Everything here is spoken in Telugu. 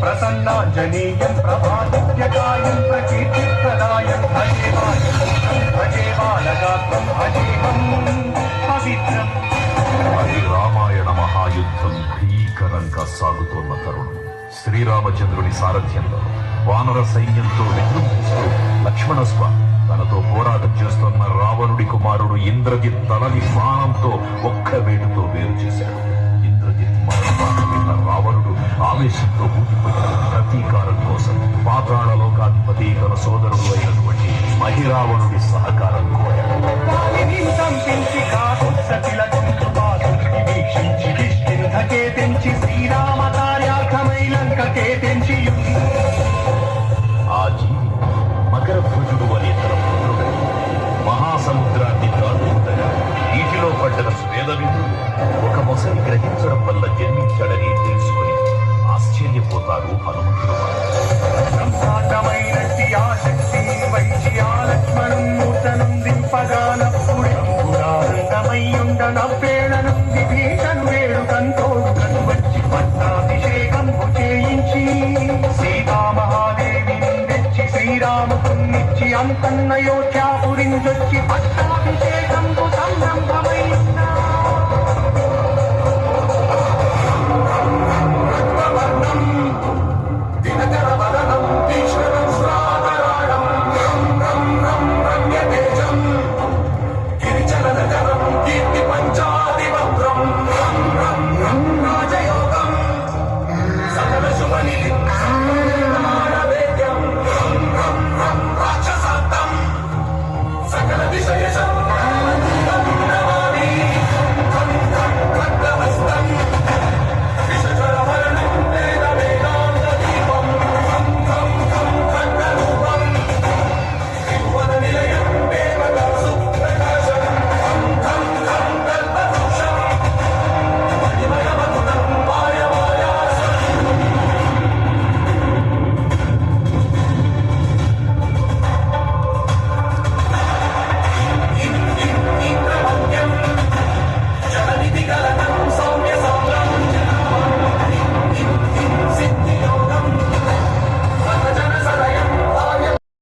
प्रसन्नाञ्जनेयं प्रभादित्यकायं प्रकीर्तिप्रदायं भजे बालगात्रं भजेहं पवित्रम्. అది రామాయణ మహాయుద్ధం భీకరంగా సాగుతోన్న తరుణం. శ్రీరామచంద్రుని సారథ్యంలో వానర సైన్యంతో విజృంభిస్తూ లక్ష్మణస్వామి తనతో పోరాటం చేస్తున్న రావణుడి కుమారుడు ఇంద్రజిత్ తలని బాణంతో ఒక్క వేటుతో వేరు చేశాడు. ఇంద్రజిత్ మరణిన రావణుడు ఆవేశంతో ఊగిపోయాడు. ప్రతీకారం కోసం పాతాళలోకాధిపతి తన సోదరుడు అయినటువంటి మహిరావణుడి సహకారం కోరాడు. శ్రీరామ కార్యార్థమై లంకకే తెంచి ఆ జీవి మకరధ్వజుడు అనే తన పుత్రుడు మహాసముద్రాన్ని దాటుతుండగా నీటిలో పడ్డ స్వేదవిందుడు ఒక మొసలి గ్రహించడం వల్ల జన్మించాడని తెలుసుకుని ఆశ్చర్యపోతారు హనుమంతుడు. సంసారమైనట్టి ఆ శక్తి వైచి ఆ లక్ష్మణం మూర్తనం దింపగానప్పుడెంపురానందమయ్యుండ నవ్వేళనం విభీషణు వేడుకంతోడు కనువచ్చి పట్టాభిషేకంపు చేయించి సీతామహాదేవిని తెచ్చి శ్రీరామునిచ్చి అంతన్నయోధ్యాపురించొచ్చి పట్టాభిషేకంపు సంరంభమై